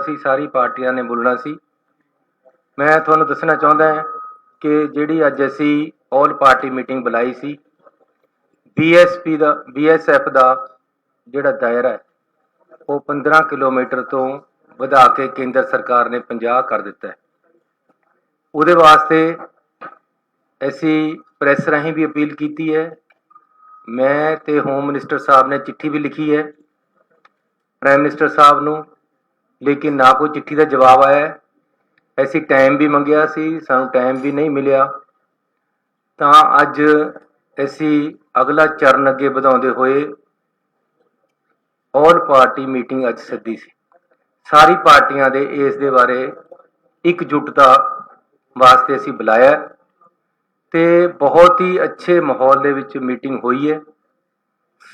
सी, सारी पार्टियां ने बोलना सी। मैं तुहानूं दसना चाहुंदा हां कि जिहड़ी अज असीं ऑल पार्टी मीटिंग बुलाई सी, BSF का जिहड़ा दायरा है वो 15 किलोमीटर तो वधा के केंद्र सरकार ने 50 कर दिता है। उहदे वास्ते असीं प्रैस राहीं भी अपील की है। मैं ते होम मिनिस्टर साहब ने चिट्ठी भी लिखी है प्राइम मिनिस्टर साहब नूं, लेकिन ना कोई चिट्ठी का जवाब आया। असीं टाइम भी मंगिया सी, सानूं टाइम भी नहीं मिलिया। तां अज असीं अगला चरण अगे वधाउंदे होए ऑल पार्टी मीटिंग अज सद्दी सी। सारी पार्टियां दे इस दे बारे एकजुटता वास्ते असीं बुलाया ते बहुत ही अच्छे माहौल दे विच मीटिंग हुई है।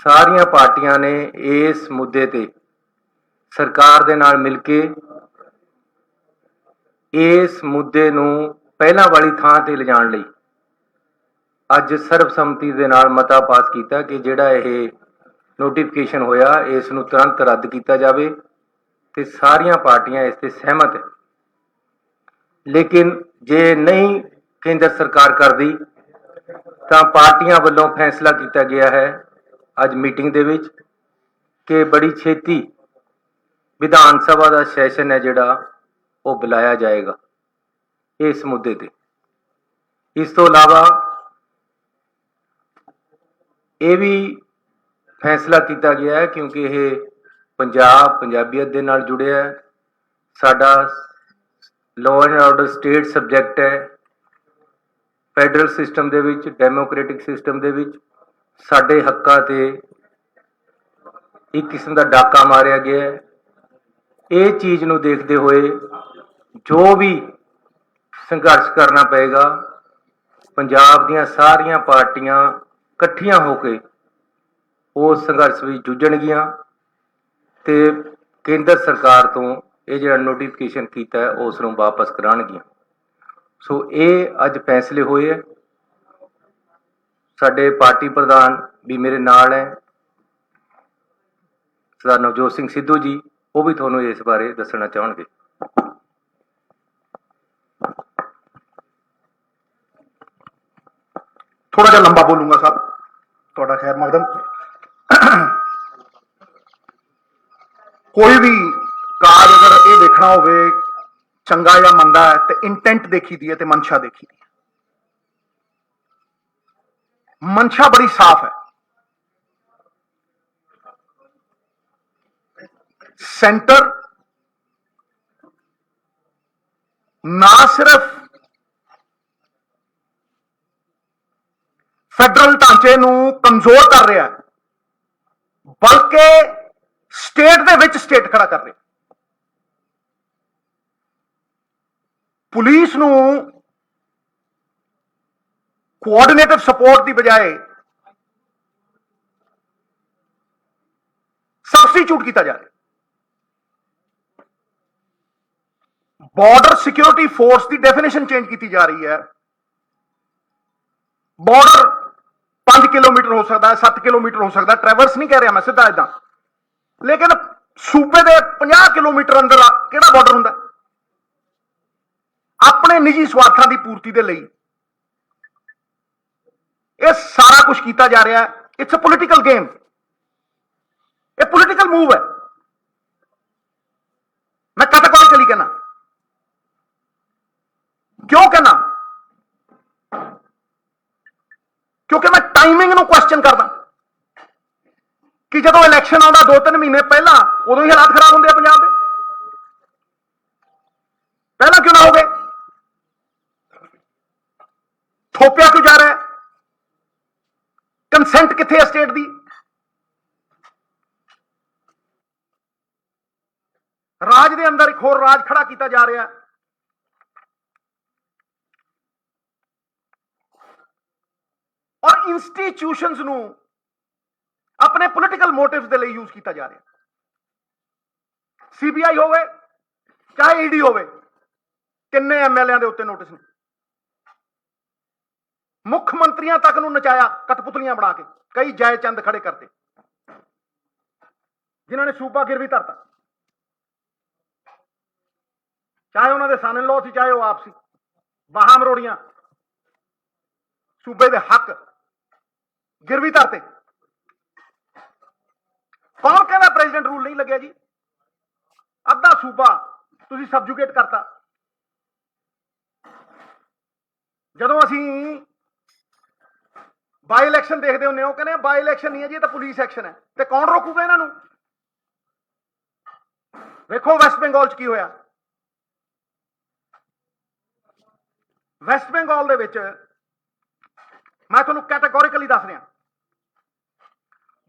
सारियां पार्टियां ने इस मुद्दे ते सरकार दे नाल मिल के इस मुद्दे नूं पहलां वाली थां ते लिजाण लई अज सर्बसम्मति दे नाल मता पास कीता कि जिहड़ा इह नोटिफिकेशन होया इस नूं तुरंत रद्द कीता जावे ते सारियां पार्टियां इस ते सहमत है। लेकिन जे नहीं केंद्र सरकार करदी तां पार्टियां वल्लों फैसला किया गया है अज मीटिंग दे विच कि बड़ी छेती विधान सभा का सैशन है जिहड़ा वो बुलाया जाएगा इस मुद्दे ते। इस तो इलावा ये भी फैसला किया गया है क्योंकि यह पंजाबीयत दे नाल जुड़िया है, साडा law and order state subject है। फैडरल सिस्टम दे विच, डेमोक्रेटिक सिस्टम दे विच साडे हक्कां ते एक किस्म का डाका मारिया गया है। ये चीज़ नूं देखते हुए जो भी संघर्ष करना पएगा, पंजाब दीयां सारियां पार्टियां इकट्ठियां होके उस संघर्ष में जुझणगियां ते केंद्र सरकार तो ये जिहड़ा नोटिफिकेशन कीता है उस नूं वापस कराणगियां। सो ये अज फैसले होए है। साडे पार्टी प्रधान भी मेरे नाल है, सरदार नवजोत सिंह सिद्धू जी, वो भी तुहानूं इस बारे दसना चाहणगे। थोड़ा जिहा लंबा बोलूंगा साहब, थोड़ा खैर मकदम। कोई भी काज अगर ये देखना होवे चंगा या मंदा है तो इंटेंट देखी दी है तो मंशा देखी दी है। मंशा बड़ी साफ है। सेंटर ना सिर्फ फैडरल ढांचे नूं कमजोर कर रहा है बल्कि स्टेट दे विच स्टेट खड़ा कर रहा। पुलिस नूं कोआर्डिनेटिव सपोर्ट की बजाय सबस्टिट्यूट किया जा रहा है। बॉर्डर सिक्योरिटी फोर्स की डेफिनेशन चेंज की जा रही है। बॉर्डर 5 किलोमीटर हो सकता है, 7 किलोमीटर हो सकता है, ट्रैवर्स नहीं कह रहा मैं सीधा इदा, लेकिन सूबे के 50 किलोमीटर अंदर किहड़ा बॉर्डर हुंदा? अपने निजी स्वार्थों की पूर्ति के लिए यह सारा कुछ किया जा रहा है। इट्स अ पोलिटिकल गेम, यह पोलिटिकल मूव है। मैं कैटेगोरिकली कहना, क्यों कहना? क्योंकि मैं टाइमिंग नूं क्वेश्चन करदा कि जदों इलैक्शन आउंदा 2-3 महीने पहला उदों ही हालात खराब होंदे पंजाब दे। पहला क्यों ना हो गए? थोपिया क्यों जा रहा है? कंसेंट कित्थे है स्टेट दी? राज दे अंदर एक होर राज खड़ा किया जा रहा है। और इंस्टीट्यूशनस नूं अपने पोलिटिकल मोटिव्स के लिए यूज किया जा रहा है। सीबीआई होवे चाहे ईडी होवे, किन्ने एमएलए के उत्ते नोटिस ने, मुख्यमंत्रियों तक नूं नचाया कठपुतलियां बना के, कई जय चंद खड़े करते जिन्होंने सूबा गिरवी धरता। ਚਾਹੇ ਉਹਨਾਂ ਦੇ ਸਨ ਇਨ ਲੋ ਸੀ, ਚਾਹੇ ਉਹ ਆਪ ਸੀ, ਬਾਹਾਂ ਮਰੋੜੀਆਂ, ਸੂਬੇ ਦੇ ਹੱਕ ਗਿਰਵੀ ਧਰਤੇ। ਕੌਣ ਕਹਿੰਦਾ ਪ੍ਰੈਜ਼ੀਡੈਂਟ ਰੂਲ ਨਹੀਂ ਲੱਗਿਆ ਜੀ? ਅੱਧਾ ਸੂਬਾ ਤੁਸੀਂ ਸਬਜੂਗੇਟ ਕਰਤਾ। ਜਦੋਂ ਅਸੀਂ ਬਾਈ ਇਲੈਕਸ਼ਨ ਦੇਖਦੇ ਹੁੰਦੇ ਉਹ ਕਹਿੰਦੇ ਬਾਈ ਇਲੈਕਸ਼ਨ ਨਹੀਂ ਹੈ ਜੀ, ਇਹ ਤਾਂ ਪੁਲਿਸ ਐਕਸ਼ਨ ਹੈ। ਤੇ ਕੌਣ ਰੋਕੂਗਾ ਇਹਨਾਂ ਨੂੰ? ਵੇਖੋ ਵੈਸਟ ਬੰਗਾਲ ਚ ਕੀ ਹੋਇਆ। ਵੈਸਟ ਬੰਗਾਲ ਦੇ ਵਿੱਚ ਮੈਂ ਤੁਹਾਨੂੰ ਕੈਟਾਗੋਰੀਕਲੀ ਦੱਸ ਰਿਹਾ,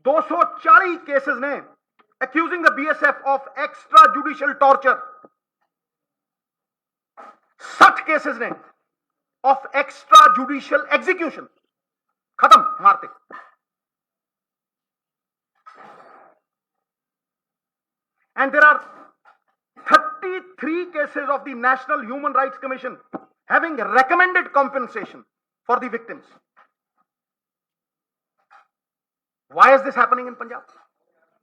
240 ਕੇਸਿਸ ਨੇ accusing the BSF of extrajudicial torture, 60 cases ਨੇ of extrajudicial execution, खत्म, मारते। And there are 33 cases of the National Human Rights Commission having recommended compensation for the victims. Why is this happening in Punjab?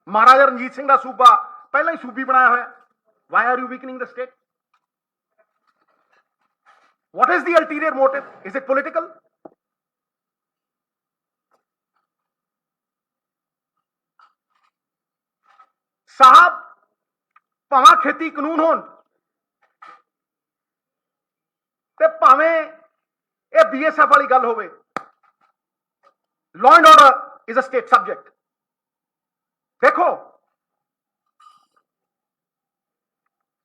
महाराजा रणजीत सिंह का सूबा पहले ही सूबी बनाया होया। Why are you weakening the state? What is the ulterior motive? Is it political? साहब भावें खेती कानून होण ते भावें ये BSF वाली गल होवे, law and order is a state subject. देखो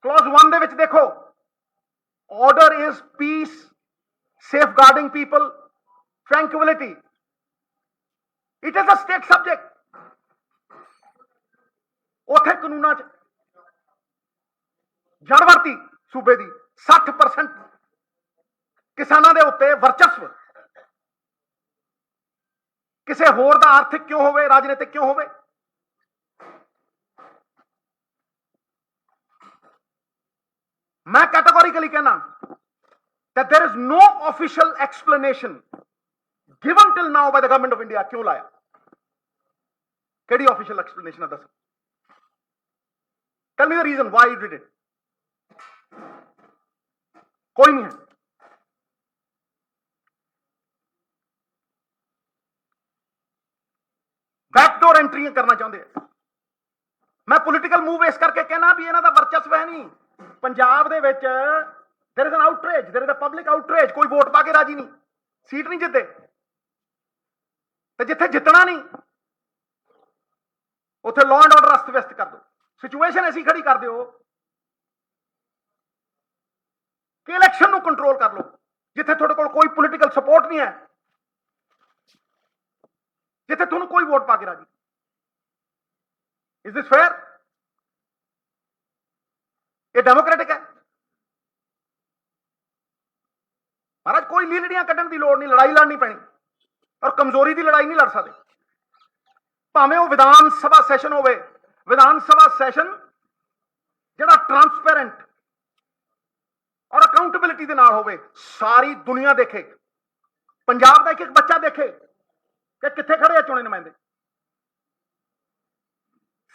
क्लॉज 1 दे विच देखो, order is peace, safeguarding people, tranquillity. It is a state subject. उथे कानूना च जड़वरती सूबे की 60% किसानों के उत्ते वर्चस्व, किसी होर दा आर्थिक क्यों होवे, राजनीतिक क्यों होवे। मैं कैटेगोरिकली कहना that there is no official explanation given till now by the government of India। क्यों लाया? केड़ी ऑफिशियल एक्सप्लेनेशन है? दस, tell me the reason why you did it। कोई नहीं है। बैकडोर एंट्री करना चाहते हैं। मैं पॉलिटिकल मूव इस करके कहना भी इन्हां दा वर्चस्व है नहीं पंजाब दे विच। There is an outrage, there is a public outrage. कोई वोट पा के राजी नहीं, सीट नहीं जितते, ते जिथे जितना नहीं उत्थे लॉ एंड ऑर्डर अस्त व्यस्त कर दो, सिचुएशन ऐसी खड़ी कर दो कि इलैक्शन नूं कंट्रोल कर लो। जिथे तुहाडे कोल कोई पॉलिटिकल सपोर्ट नहीं है, जिथे तुहानूं कोई वोट पा के राजी। Is this fair? ये डेमोक्रेटिक है? महाराज कोई लीलड़ियां कड्ढण की लोड़ नहीं, लड़ाई लड़नी पैनी, और कमजोरी की लड़ाई नहीं लड़ सकते। भावें वो विधान सभा सैशन होवे, विधान सभा सैशन जिहड़ा ट्रांसपेरेंट और अकाउंटेबिलिटी के नाल होवे, सारी दुनिया देखे, पंजाब का एक एक बच्चा देखे कि कित्थे खड़े आ चुने नुमाइंदे।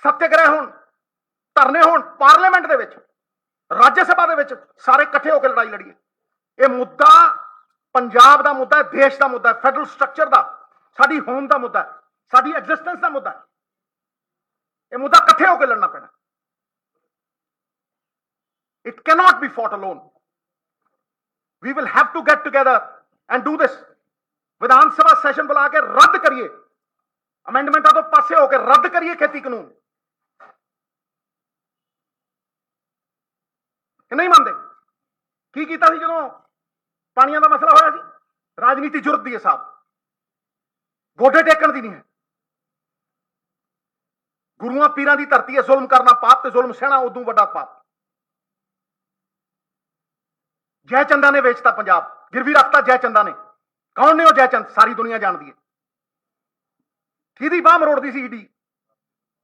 सत्याग्रह होण, धरने होण पार्लीमेंट दे विच, राज्य सभा दे विच, सारे इकट्ठे होकर लड़ाई लड़ीए। ये मुद्दा पंजाब का मुद्दा है, देश का मुद्दा है, फेडरल स्ट्रक्चर का, साडी होम का मुद्दा है, साडी एग्जिस्टेंस का मुद्दा है। ये मुद्दा इकट्ठे होकर लड़ना पैना। It cannot be fought alone. We will have to get together and do this. Vidhan Sabha session बुला के रद्द करिए, अमेंडमेंटा तो पासे होकर रद्द करिए खेती कानून। नहीं मानते? की कीता सी जदों पानियां दा मसला होया सी? राजनीति जुरत दी है साहब, गोडे टेकण दी नहीं है। गुरुआं पीरां दी धरती है, जुल्म करना पाप ते जुल्म सहना उदों वड्डा पाप। जयचंदा ने वेचता पंजाब, गिरवी रखता जयचंदा ने। कौन ने वो जयचंद? सारी दुनिया जानती है। किहदी बाह मरोड़दी सी ईडी,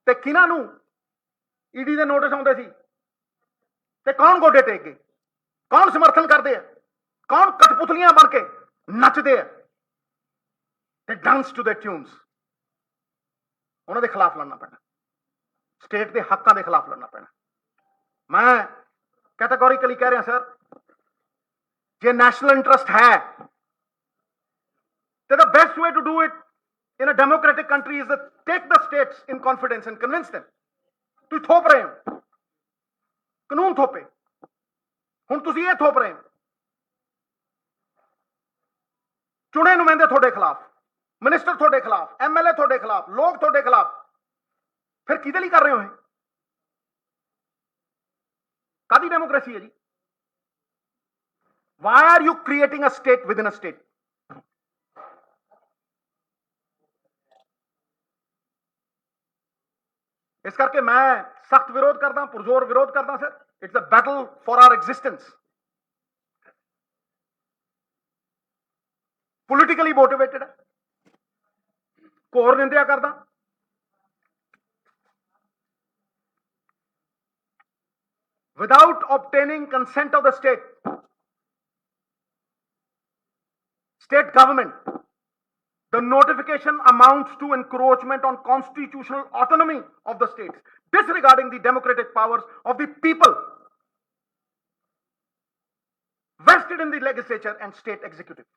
ते किहनां नूं ईडी दे नोटिस आउंदे सी, ते कौन गोडे टेक गए? कौन समर्थन करते हैं? कौन कठपुतलियां बन के नचते हैं? ते डांस टू द ट्यून्स। उन्होंने खिलाफ लड़ना पैना, स्टेट के हकों के खिलाफ लड़ना पैना। मैं कैटेगोरिकली कह रहे हैं सर, ਜੇ ਨੈਸ਼ਨਲ ਇੰਟਰਸਟ ਹੈ ਤੇ the best way to do it in a democratic country is to take the states in confidence and convince them. ਤੁਸੀਂ ਥੋਪ ਰਹੇ ਹੋ, ਕਾਨੂੰਨ ਥੋਪੇ, ਹੁਣ ਤੁਸੀਂ ਇਹ ਥੋਪ ਰਹੇ ਹੋ, ਚੁਣੇ ਨੁਮਾਇੰਦੇ ਤੁਹਾਡੇ ਖਿਲਾਫ, ਮਿਨਿਸਟਰ ਤੁਹਾਡੇ ਖਿਲਾਫ, ਐਮਐਲਏ ਤੁਹਾਡੇ ਖਿਲਾਫ, ਲੋਕ ਤੁਹਾਡੇ ਖਿਲਾਫ, ਫਿਰ ਕਿਹਦੇ ਲਈ ਕਰ ਰਹੇ ਹੋ ਇਹ? ਕਾਦੀ ਡੈਮੋਕ੍ਰੇਸੀ ਹੈ ਜੀ? Why are you creating a state within a state? ਇਸ ਕਰਕੇ ਮੈਂ ਸਖਤ ਵਿਰੋਧ ਕਰਦਾ, ਪੁਰਜ਼ੋਰ ਵਿਰੋਧ ਕਰਦਾ sir. It's a battle for our existence. Politically motivated ਹੈ, ਘੋਰ ਨਿੰਦਿਆ ਕਰਦਾ। Without obtaining consent of the state government, the notification amounts to encroachment on constitutional autonomy of the states, disregarding the democratic powers of the people vested in the legislature and state executive.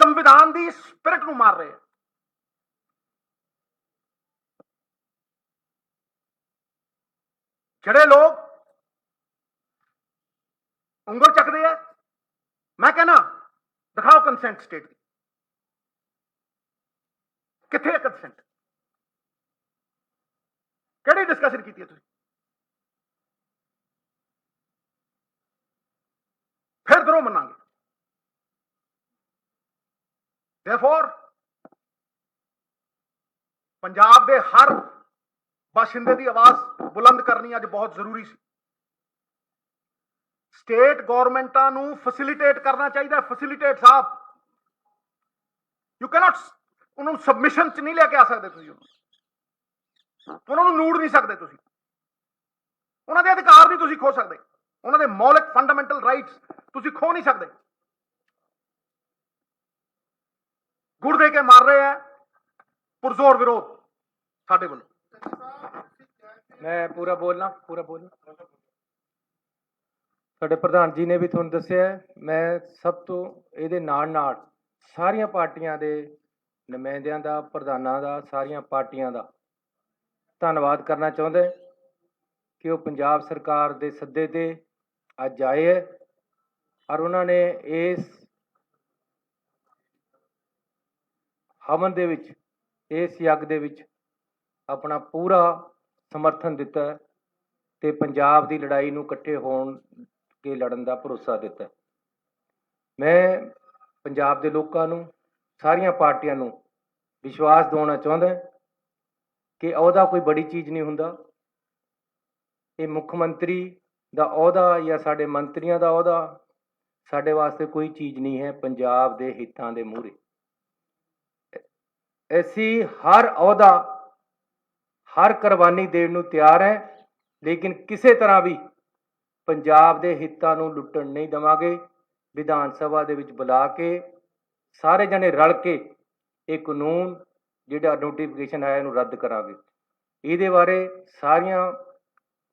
ਸੰਵਿਧਾਨ ਦੀ spirit ਨੂੰ ਮਾਰ ਰਹੇ। ਜਿਹੜੇ ਲੋਕ ਉਂਗਲ ਚੱਕਦੇ ਆ, ਮੈਂ ਕਹਿੰਦਾ ਦਿਖਾਓ ਕੰਸੈਂਟ ਸਟੇਟ ਦੀ, ਕਿੱਥੇ ਹੈ ਕੰਸੈਂਟ? ਕਿਹੜੀ ਡਿਸਕਸ਼ਨ ਕੀਤੀ ਹੈ ਤੁਸੀਂ? ਫਿਰ ਦਰੋਂ ਮੰਨਾਂਗੇ। Therefore, ਪੰਜਾਬ ਦੇ ਹਰ ਬਾਸ਼ਿੰਦੇ ਦੀ ਆਵਾਜ਼ ਬੁਲੰਦ ਕਰਨੀ ਅੱਜ ਬਹੁਤ ਜ਼ਰੂਰੀ ਸੀ। ਸਟੇਟ ਗਵਰਨਮੈਂਟਾਂ ਨੂੰ ਫੈਸਿਲਿਟੇਟ ਕਰਨਾ ਚਾਹੀਦਾ। ਫੈਸਿਲਿਟੇਟ ਸਾਹਿਬ, ਯੂ ਕੈਨੋਟ, ਉਹਨਾਂ ਨੂੰ ਸਬਮਿਸ਼ਨ 'ਚ ਨਹੀਂ ਲੈ ਕੇ ਆ ਸਕਦੇ ਤੁਸੀਂ, ਉਹਨਾਂ ਨੂੰ ਨੂੜ ਨਹੀਂ ਸਕਦੇ ਤੁਸੀਂ, ਉਹਨਾਂ ਦੇ ਅਧਿਕਾਰ ਨਹੀਂ ਤੁਸੀਂ ਖੋ ਸਕਦੇ, ਉਹਨਾਂ ਦੇ ਮੌਲਿਕ ਫੰਡਾਮੈਂਟਲ ਰਾਈਟਸ ਤੁਸੀਂ ਖੋ ਨਹੀਂ ਸਕਦੇ। ਗੁੜ ਦੇ ਕੇ ਮਾਰ ਰਹੇ ਆ, ਪੁਰਜ਼ੋਰ ਵਿਰੋਧ ਸਾਡੇ ਵੱਲੋਂ। ਮੈਂ ਪੂਰਾ ਬੋਲਣਾ ਸਾਡੇ ਪ੍ਰਧਾਨ ਜੀ ਨੇ ਵੀ ਤੁਹਾਨੂੰ ਦੱਸਿਆ। ਮੈਂ ਸਭ ਤੋਂ ਇਹਦੇ ਨਾਲ ਸਾਰੀਆਂ ਪਾਰਟੀਆਂ ਦੇ ਨੁਮਾਇੰਦਿਆਂ ਦਾ, ਪ੍ਰਧਾਨਾਂ ਦਾ, ਸਾਰੀਆਂ ਪਾਰਟੀਆਂ ਦਾ ਧੰਨਵਾਦ ਕਰਨਾ ਚਾਹੁੰਦਾ ਕਿ ਉਹ ਪੰਜਾਬ ਸਰਕਾਰ ਦੇ ਸੱਦੇ ਤੇ ਅੱਜ ਆਏ ਹੈ ਔਰ ਉਹਨਾਂ ਨੇ ਇਸ ਹਵਨ ਦੇ ਵਿੱਚ, ਇਸ ਯੱਗ ਦੇ ਵਿੱਚ ਆਪਣਾ ਪੂਰਾ ਸਮਰਥਨ ਦਿੱਤਾ ਤੇ ਪੰਜਾਬ ਦੀ ਲੜਾਈ ਨੂੰ ਇਕੱਠੇ ਹੋਣ ਕੇ ਲੜਨ ਦਾ ਭਰੋਸਾ ਦਿੱਤਾ। ਮੈਂ ਪੰਜਾਬ ਦੇ ਲੋਕਾਂ ਨੂੰ, ਸਾਰੀਆਂ ਪਾਰਟੀਆਂ ਨੂੰ ਵਿਸ਼ਵਾਸ ਦਿਵਾਉਣਾ ਚਾਹੁੰਦਾ ਕਿ ਅਹੁਦਾ ਕੋਈ ਬੜੀ ਚੀਜ਼ ਨਹੀਂ ਹੁੰਦਾ। ਇਹ ਮੁੱਖ ਮੰਤਰੀ ਦਾ ਅਹੁਦਾ ਜਾਂ ਸਾਡੇ ਮੰਤਰੀਆਂ ਦਾ ਅਹੁਦਾ ਸਾਡੇ ਵਾਸਤੇ ਕੋਈ ਚੀਜ਼ ਨਹੀਂ ਹੈ। ਪੰਜਾਬ ਦੇ ਹਿੱਤਾਂ ਦੇ ਮੂਹਰੇ ਅਸੀਂ ਹਰ ਅਹੁਦਾ, ਹਰ ਕੁਰਬਾਨੀ ਦੇਣ ਨੂੰ ਤਿਆਰ ਹੈ, ਲੇਕਿਨ ਕਿਸੇ ਤਰ੍ਹਾਂ ਵੀ ਪੰਜਾਬ ਦੇ ਹਿੱਤਾਂ ਨੂੰ ਲੁੱਟਣ ਨਹੀਂ ਦੇਵਾਂਗੇ। ਵਿਧਾਨ ਸਭਾ ਦੇ ਵਿੱਚ ਬੁਲਾ ਕੇ ਸਾਰੇ ਜਣੇ ਰਲ ਕੇ ਇਹ ਕਾਨੂੰਨ ਜਿਹੜਾ ਨੋਟੀਫਿਕੇਸ਼ਨ ਹੈ ਇਹਨੂੰ ਰੱਦ ਕਰਾਂਗੇ। ਇਹਦੇ ਬਾਰੇ ਸਾਰੀਆਂ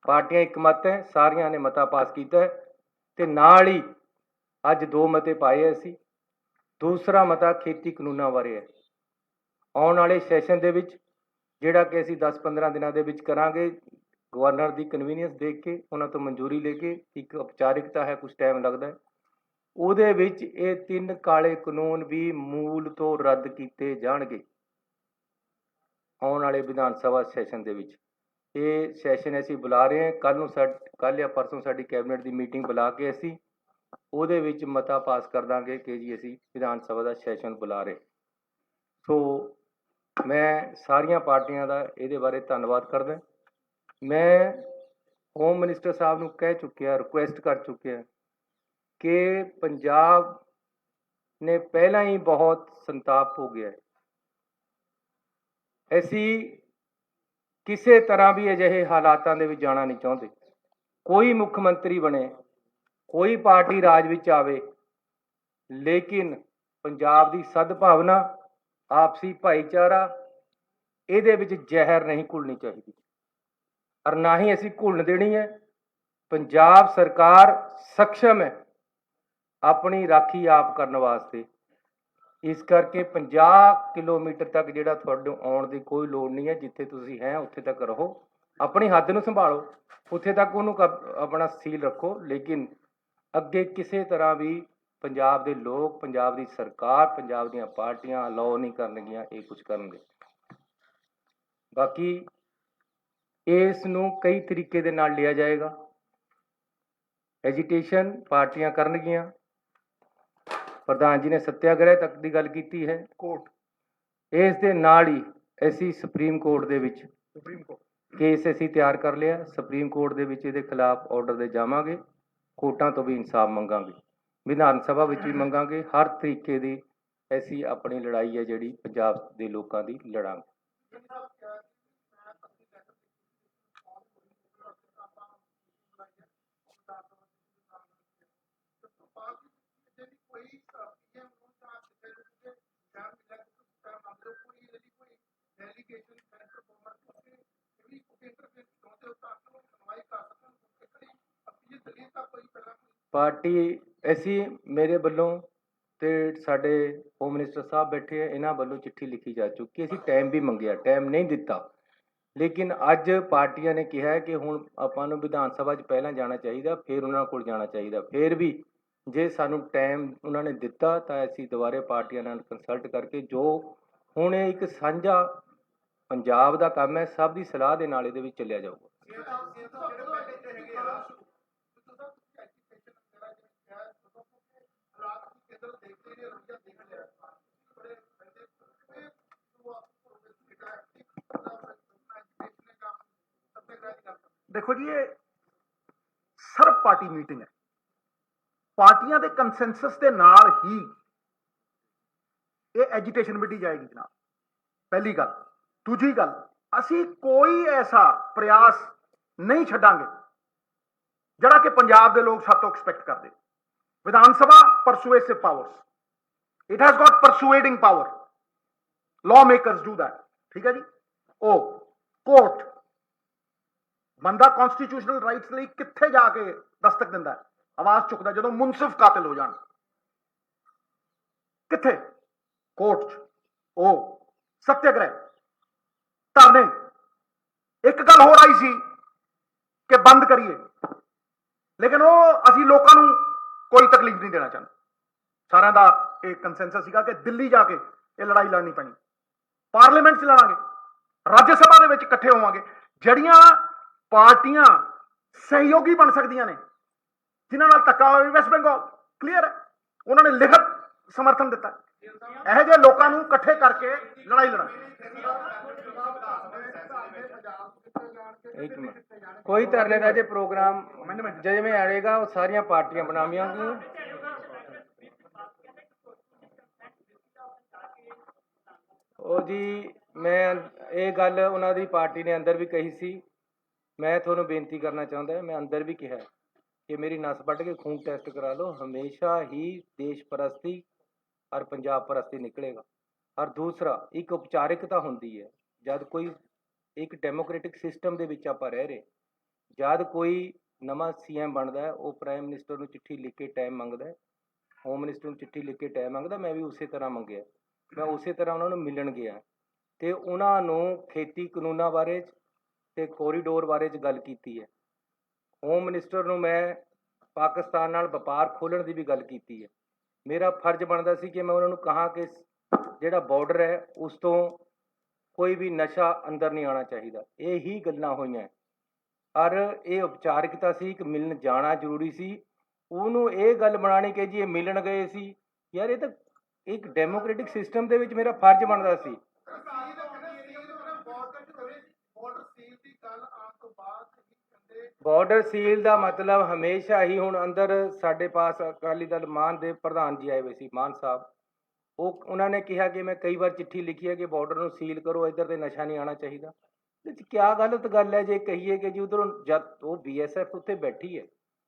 ਪਾਰਟੀਆਂ ਇੱਕਮਤ ਹੈ, ਸਾਰਿਆਂ ਨੇ ਮਤਾ ਪਾਸ ਕੀਤਾ ਹੈ ਤੇ ਨਾਲ ਹੀ ਅੱਜ 2 ਮਤੇ ਪਾਏ ਅਸੀਂ। ਦੂਸਰਾ ਮਤਾ ਖੇਤੀ ਕਾਨੂੰਨਾਂ ਬਾਰੇ ਹੈ। ਆਉਣ ਵਾਲੇ ਸੈਸ਼ਨ ਦੇ ਵਿੱਚ ਜਿਹੜਾ ਕਿ ਅਸੀਂ 10-15 ਦਿਨਾਂ ਦੇ ਵਿੱਚ ਕਰਾਂਗੇ, ਗਵਰਨਰ ਦੀ ਕਨਵੀਨੀਅੰਸ ਦੇਖ ਕੇ, ਉਹਨਾਂ ਤੋਂ ਮਨਜ਼ੂਰੀ ਲੈ ਕੇ, ਇੱਕ ਔਪਚਾਰਿਕਤਾ ਹੈ, ਕੁਝ ਟਾਈਮ ਲੱਗਦਾ ਹੈ, ਉਹਦੇ ਵਿੱਚ ਇਹ 3 ਕਾਲੇ ਕਾਨੂੰਨ ਵੀ ਮੂਲ ਤੋਂ ਰੱਦ ਕੀਤੇ ਜਾਣਗੇ ਆਉਣ ਵਾਲੇ ਵਿਧਾਨ ਸਭਾ ਸੈਸ਼ਨ ਦੇ ਵਿੱਚ। ਇਹ ਸੈਸ਼ਨ ਅਸੀਂ ਬੁਲਾ ਰਹੇ ਹਾਂ, ਕੱਲ੍ਹ ਜਾਂ ਪਰਸੋਂ ਸਾਡੀ ਕੈਬਨਿਟ ਦੀ ਮੀਟਿੰਗ ਬੁਲਾ ਕੇ ਅਸੀਂ ਉਹਦੇ ਵਿੱਚ ਮਤਾ ਪਾਸ ਕਰ ਦਾਂਗੇ ਕਿ ਜੀ ਅਸੀਂ ਵਿਧਾਨ ਸਭਾ ਦਾ ਸੈਸ਼ਨ ਬੁਲਾ ਰਹੇ। ਸੋ ਮੈਂ ਸਾਰੀਆਂ ਪਾਰਟੀਆਂ ਦਾ ਇਹਦੇ ਬਾਰੇ ਧੰਨਵਾਦ ਕਰਦਾ। ਮੈਂ ਹੋਮ ਮਿਨਿਸਟਰ ਸਾਹਿਬ ਨੂੰ ਕਹਿ ਚੁੱਕਿਆ, ਰਿਕੁਐਸਟ ਕਰ ਚੁੱਕਿਆ ਕਿ ਪੰਜਾਬ ਨੇ ਪਹਿਲਾਂ ਹੀ ਬਹੁਤ ਸੰਤਾਪ ਹੋ ਗਿਆ। ਅਸੀਂ ਕਿਸੇ ਤਰ੍ਹਾਂ ਵੀ ਅਜਿਹੇ ਹਾਲਾਤਾਂ ਦੇ ਵਿੱਚ ਜਾਣਾ ਨਹੀਂ ਚਾਹੁੰਦੇ। ਕੋਈ ਮੁੱਖ ਮੰਤਰੀ ਬਣੇ, ਕੋਈ ਪਾਰਟੀ ਰਾਜ ਵਿੱਚ ਆਵੇ, ਲੇਕਿਨ ਪੰਜਾਬ ਦੀ ਸਦਭਾਵਨਾ, ਆਪਸੀ ਭਾਈਚਾਰਾ, ਇਹਦੇ ਵਿੱਚ ਜ਼ਹਿਰ ਨਹੀਂ ਘੁਲਣੀ ਚਾਹੀਦੀ। ਔਰ ਨਾ ਹੀ ਅਸੀਂ ਘੁਲਣ ਦੇਣੀ ਹੈ। ਪੰਜਾਬ ਸਰਕਾਰ ਸક્ષਮ ਹੈ ਆਪਣੀ ਰਾਖੀ ਆਪ ਕਰਨ ਵਾਸਤੇ। ਇਸ ਕਰਕੇ 50 ਕਿਲੋਮੀਟਰ ਤੱਕ ਜਿਹੜਾ ਤੁਹਾਨੂੰ ਆਉਣ ਦੀ ਕੋਈ ਲੋੜ ਨਹੀਂ ਹੈ। ਜਿੱਥੇ ਤੁਸੀਂ ਹੈ ਉੱਥੇ ਤੱਕ ਰਹੋ, ਆਪਣੀ ਹੱਦ ਨੂੰ ਸੰਭਾਲੋ, ਉੱਥੇ ਤੱਕ ਉਹਨੂੰ ਆਪਣਾ ਸੀਲ ਰੱਖੋ। ਲੇਕਿਨ ਅੱਗੇ ਕਿਸੇ ਤਰ੍ਹਾਂ ਵੀ ਪੰਜਾਬ ਦੇ ਲੋਕ, ਪੰਜਾਬ ਦੀ ਸਰਕਾਰ, ਪੰਜਾਬ ਦੀਆਂ ਪਾਰਟੀਆਂ ਅਲਾਓ ਨਹੀਂ ਕਰਨਗੀਆਂ ਇਹ ਕੁਝ ਕਰਨਗੇ। ਬਾਕੀ ਇਸ ਨੂੰ ਕਈ ਤਰੀਕੇ ਦੇ ਨਾਲ ਲਿਆ ਜਾਏਗਾ। ਐਜੀਟੇਸ਼ਨ ਪਾਰਟੀਆਂ ਕਰਨਗੀਆਂ। ਪ੍ਰਧਾਨ ਜੀ ਨੇ ਸੱਤਿਆਗ੍ਰਹਿ ਤੱਕ ਦੀ ਗੱਲ ਕੀਤੀ ਹੈ। ਕੋਰਟ ਇਸ ਦੇ ਨਾਲ ਹੀ ਅਸੀਂ ਸੁਪਰੀਮ ਕੋਰਟ ਦੇ ਵਿੱਚ ਕੇਸ ਅਸੀਂ ਤਿਆਰ ਕਰ ਲਿਆ। ਸੁਪਰੀਮ ਕੋਰਟ ਦੇ ਵਿੱਚ ਇਹਦੇ ਖਿਲਾਫ ਆਰਡਰ ਦੇ ਜਾਵਾਂਗੇ। ਕੋਰਟਾਂ ਤੋਂ ਵੀ ਇਨਸਾਫ ਮੰਗਾਂਗੇ, ਵਿਧਾਨ ਸਭਾ ਵਿੱਚ ਵੀ ਮੰਗਾਂਗੇ। ਹਰ ਤਰੀਕੇ ਦੀ ਅਸੀਂ ਆਪਣੀ ਲੜਾਈ ਹੈ ਜਿਹੜੀ ਪੰਜਾਬ ਦੇ ਲੋਕਾਂ ਦੀ ਲੜਾਂਗੇ। ਪਾਰਟੀ ਅਸੀਂ ਮੇਰੇ ਵੱਲੋਂ ਤੇ ਸਾਡੇ ਹੋਮ ਮਿਨਿਸਟਰ ਸਾਹਿਬ ਬੈਠੇ ਆ, ਇਹਨਾਂ ਵੱਲੋਂ ਚਿੱਠੀ ਲਿਖੀ ਜਾ ਚੁੱਕੀ। ਅਸੀਂ ਟਾਈਮ ਵੀ ਮੰਗਿਆ, ਟਾਈਮ ਨਹੀਂ ਦਿੱਤਾ। ਲੇਕਿਨ ਅੱਜ ਪਾਰਟੀਆਂ ਨੇ ਕਿਹਾ ਹੈ ਕਿ ਹੁਣ ਆਪਾਂ ਨੂੰ ਵਿਧਾਨ ਸਭਾ 'ਚ ਪਹਿਲਾਂ ਜਾਣਾ ਚਾਹੀਦਾ, ਫਿਰ ਉਹਨਾਂ ਕੋਲ ਜਾਣਾ ਚਾਹੀਦਾ। ਫਿਰ ਵੀ ਜੇ ਸਾਨੂੰ ਟਾਈਮ ਉਹਨਾਂ ਨੇ ਦਿੱਤਾ ਤਾਂ ਅਸੀਂ ਦੁਬਾਰੇ ਪਾਰਟੀਆਂ ਨਾਲ ਕੰਸਲਟ ਕਰਕੇ ਜੋ ਹੁਣ ਇਹ ਇੱਕ ਸਾਂਝਾ ਪੰਜਾਬ ਦਾ ਕੰਮ ਹੈ, ਸਭ ਦੀ ਸਲਾਹ ਦੇ ਨਾਲ ਇਹਦੇ ਵਿੱਚ ਚੱਲਿਆ ਜਾਊਗਾ। देखो जी, ये सर्व पार्टी मीटिंग है। पार्टियां दे कंसेंसस के नाल ही ये एजिटेशन मिटी जाएगी जनाब। पहली गल। दूजी गल, असी कोई ऐसा प्रयास नहीं छड्डांगे जिहड़ा कि पंजाब के लोग सातों एक्सपैक्ट करते। Vidhan Sabha persuasive powers, it has got persuading power, law makers do that. ठीक है जी। ओ कोर्ट बंदा कॉन्स्टिट्यूशनल राइट्स ਲਈ ਕਿੱਥੇ ਜਾ ਕੇ ਦਸਤਕ ਦਿੰਦਾ ਹੈ, ਆਵਾਜ਼ ਚੁੱਕਦਾ ਜਦੋਂ ਮੁਨਸਿਫ ਕਾਤਲ ਹੋ ਜਾਣ। ਕਿੱਥੇ? ਕੋਰਟ 'ਚ। ਉਹ ਸੱਤਿਆਗ੍ਰਹਿ, ਧਰਨੇ। ਇੱਕ ਗੱਲ ਹੋਰ ਆਈ ਸੀ ਕਿ ਬੰਦ ਕਰੀਏ, ਲੇਕਿਨ ਉਹ ਅਸੀਂ ਲੋਕਾਂ ਨੂੰ ਕੋਈ ਤਕਲੀਫ ਨਹੀਂ ਦੇਣਾ ਚਾਹੁੰਦੇ। ਸਾਰਿਆਂ ਦਾ ਇਹ ਕੰਸੈਂਸਸ ਸੀਗਾ ਕਿ ਦਿੱਲੀ ਜਾ ਕੇ ਇਹ ਲੜਾਈ ਲੜਨੀ ਪੈਣੀ। ਪਾਰਲੀਮੈਂਟ 'ਚ ਲੜਾਂਗੇ, ਰਾਜ ਸਭਾ ਦੇ ਵਿੱਚ ਇਕੱਠੇ ਹੋਵਾਂਗੇ। ਜਿਹੜੀਆਂ ਪਾਰਟੀਆਂ ਸਹਿਯੋਗੀ ਬਣ ਸਕਦੀਆਂ ਨੇ, ਜਿਨ੍ਹਾਂ ਨਾਲ ਧੱਕਾ ਹੋਵੇ, ਵੈਸਟ ਬੰਗਾਲ ਕਲੀਅਰ ਹੈ, ਉਹਨਾਂ ਨੇ ਲਿਖਤ ਸਮਰਥਨ ਦਿੱਤਾ। ਇਹੋ ਜਿਹੇ ਲੋਕਾਂ ਨੂੰ ਇਕੱਠੇ ਕਰਕੇ ਲੜਾਈ ਲੜਾਂ। ਇੱਕ ਮਿੰਟ, ਕੋਈ ਧਰਨੇ ਦਾ ਜੇ ਪ੍ਰੋਗਰਾਮ ਜਿਵੇਂ ਆਏਗਾ ਉਹ ਸਾਰੀਆਂ ਪਾਰਟੀਆਂ ਬਣਾਵਾਂਗੀਆਂ। ਉਹ ਜੀ ਮੈਂ ਇਹ ਗੱਲ ਉਹਨਾਂ ਦੀ ਪਾਰਟੀ ਨੇ ਅੰਦਰ ਵੀ ਕਹੀ ਸੀ। ਮੈਂ ਤੁਹਾਨੂੰ ਬੇਨਤੀ ਕਰਨਾ ਚਾਹੁੰਦਾ, ਮੈਂ ਅੰਦਰ ਵੀ ਕਿਹਾ ਕਿ ਮੇਰੀ ਨਸ ਵੱਢ ਕੇ ਖੂਨ ਟੈਸਟ ਕਰਾ ਲਓ, ਹਮੇਸ਼ਾ ਹੀ ਦੇਸ਼ ਪ੍ਰਸਤੀ ਔਰ ਪੰਜਾਬ ਪ੍ਰਸਤੀ ਨਿਕਲੇਗਾ। ਔਰ ਦੂਸਰਾ, ਇੱਕ ਉਪਚਾਰਿਕਤਾ ਹੁੰਦੀ ਹੈ ਜਦ ਕੋਈ ਇੱਕ ਡੈਮੋਕ੍ਰੈਟਿਕ ਸਿਸਟਮ ਦੇ ਵਿੱਚ ਆਪਾਂ ਰਹਿ ਰਹੇ, ਜਦ ਕੋਈ ਨਵਾਂ CM ਬਣਦਾ ਹੈ ਉਹ ਪ੍ਰਾਈਮ ਮਿਨਿਸਟਰ ਨੂੰ ਚਿੱਠੀ ਲਿਖ ਕੇ ਟਾਈਮ ਮੰਗਦਾ ਹੈ, ਹੋਮ ਮਿਨਿਸਟਰ ਨੂੰ ਚਿੱਠੀ ਲਿਖ ਕੇ ਟਾਈਮ ਮੰਗਦਾ। ਮੈਂ ਵੀ ਉਸੇ ਤਰ੍ਹਾਂ ਮੰਗਿਆ, ਮੈਂ ਉਸੇ ਤਰ੍ਹਾਂ ਉਹਨਾਂ ਨੂੰ ਮਿਲਣ ਗਿਆ ਅਤੇ ਉਹਨਾਂ ਨੂੰ ਖੇਤੀ ਕਾਨੂੰਨਾਂ ਬਾਰੇ ਤੇ ਕੋਰੀਡੋਰ ਬਾਰੇ 'ਚ ਗੱਲ ਕੀਤੀ ਹੈ। ਹੋਮ ਮਿਨਿਸਟਰ ਨੂੰ ਮੈਂ ਪਾਕਿਸਤਾਨ ਨਾਲ ਵਪਾਰ ਖੋਲ੍ਹਣ ਦੀ ਵੀ ਗੱਲ ਕੀਤੀ ਹੈ। ਮੇਰਾ ਫਰਜ਼ ਬਣਦਾ ਸੀ ਕਿ ਮੈਂ ਉਹਨਾਂ ਨੂੰ ਕਹਾਂ ਕਿ ਜਿਹੜਾ ਬਾਰਡਰ ਹੈ ਉਸ ਤੋਂ ਕੋਈ ਵੀ ਨਸ਼ਾ ਅੰਦਰ ਨਹੀਂ ਆਉਣਾ ਚਾਹੀਦਾ। ਇਹ ਹੀ ਗੱਲਾਂ ਹੋਈਆਂ ਔਰ ਇਹ ਉਪਚਾਰਿਕਤਾ ਸੀ, ਇੱਕ ਮਿਲਣ ਜਾਣਾ ਜ਼ਰੂਰੀ ਸੀ। ਉਹਨੂੰ ਇਹ ਗੱਲ ਬਣਾਉਣੀ ਕਿ ਜੀ ਇਹ ਮਿਲਣ ਗਏ ਸੀ, ਯਾਰ ਇਹ ਤਾਂ ਇੱਕ ਡੈਮੋਕ੍ਰੈਟਿਕ ਸਿਸਟਮ ਦੇ ਵਿੱਚ ਮੇਰਾ ਫਰਜ਼ ਬਣਦਾ ਸੀ। ਬਾਰਡਰ ਸੀਲ ਦਾ ਮਤਲਬ ਹਮੇਸ਼ਾ ਹੀ ਹੁਣ ਅੰਦਰ ਸਾਡੇ ਪਾਸ ਅਕਾਲੀ ਦਲ ਮਾਨ ਦੇ ਪ੍ਰਧਾਨ ਜੀ ਆਏ ਹੋਏ ਸੀ, ਮਾਨ ਸਾਹਿਬ। ਉਹਨਾਂ ਨੇ ਕਿਹਾ ਕਿ ਮੈਂ ਕਈ ਵਾਰ ਚਿੱਠੀ ਲਿਖੀ ਹੈ ਕਿ ਬਾਰਡਰ ਨੂੰ ਸੀਲ ਕਰੋ, ਇੱਧਰ ਤੇ ਨਸ਼ਾ ਨਹੀਂ ਆਉਣਾ ਚਾਹੀਦਾ। ਕਿਆ ਗਲਤ ਗੱਲ ਹੈ ਜੇ ਕਹੀਏ ਕਿ ਜੀ ਉਧਰੋਂ ਜਦ ਉਹ BSF ਉੱਥੇ ਬੈਠੀ ਹੈ,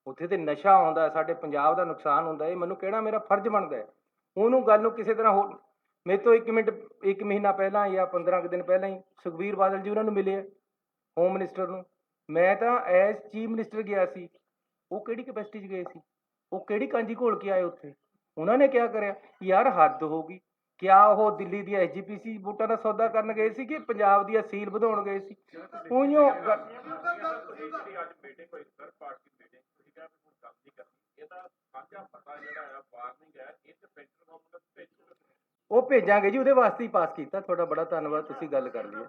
ਉੱਥੇ ਤੇ ਨਸ਼ਾ ਆਉਂਦਾ, ਸਾਡੇ ਪੰਜਾਬ ਦਾ ਨੁਕਸਾਨ ਹੁੰਦਾ। ਇਹ ਮੈਨੂੰ ਕਹਿਣਾ ਮੇਰਾ ਫਰਜ਼ ਬਣਦਾ ਹੈ। ਉਹਨੂੰ ਗੱਲ ਨੂੰ ਕਿਸੇ ਤਰ੍ਹਾਂ ਹੋਰ ਮੇਰੇ ਤੋਂ ਇੱਕ ਮਹੀਨਾ ਪਹਿਲਾਂ ਜਾਂ 15 ਕੁ ਦਿਨ ਪਹਿਲਾਂ ਹੀ ਸੁਖਬੀਰ ਬਾਦਲ ਜੀ ਉਹਨਾਂ ਨੂੰ ਮਿਲੇ, ਹੋਮ ਮਿਨਿਸਟਰ ਨੂੰ। ਮੈਂ ਤਾਂ ਐਸ ਚੀਫ ਮਿਨਿਸਟਰ ਗਿਆ ਸੀ, ਉਹ ਕਿਹੜੀ ਕੈਪੈਸਿਟੀ 'ਚ ਗਏ ਸੀ, ਉਹ ਕਿਹੜੀ ਕਾਂਜੀ ਘੋਲ ਕੇ ਆਏ ਉੱਥੇ। ਉਹਨਾਂ ਨੇ ਕਿਆ ਕਰਿਆ ਯਾਰ, ਹੱਦ ਹੋ ਗਈ। ਕਿਆ ਉਹ ਦਿੱਲੀ ਦੀ ਐਸਜੀਪੀਸੀ ਵੋਟਾਂ ਦਾ ਸੌਦਾ ਕਰਨ ਗਏ ਸੀ ਕਿ ਪੰਜਾਬ ਦੀ ਅਸੀਲ ਵਧਾਉਣ ਗਏ ਸੀ? ਉਈਓ ਉਹ ਭੇਜਾਂਗੇ ਜੀ, ਉਹਦੇ ਵਾਸਤੇ ਹੀ ਪਾਸ ਕੀਤਾ। ਤੁਹਾਡਾ ਬੜਾ ਧੰਨਵਾਦ, ਤੁਸੀਂ ਗੱਲ ਕਰ ਲਈ।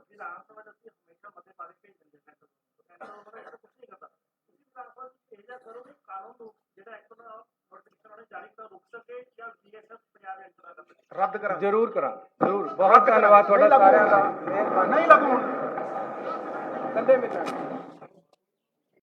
ਰੱਦ ਕਰਾਂ ਜ਼ਰੂਰ ਕਰਾਂਗੇ, ਜ਼ਰੂਰ। ਬਹੁਤ ਧੰਨਵਾਦ ਤੁਹਾਡਾ ਸਾਰਿਆਂ ਦਾ, ਮਿਹਰਬਾਨੀ। ਨਹੀਂ ਲੱਗੂ ਹੁਣ। ਕੱਲੇ ਮਿਲਾਂਗੇ।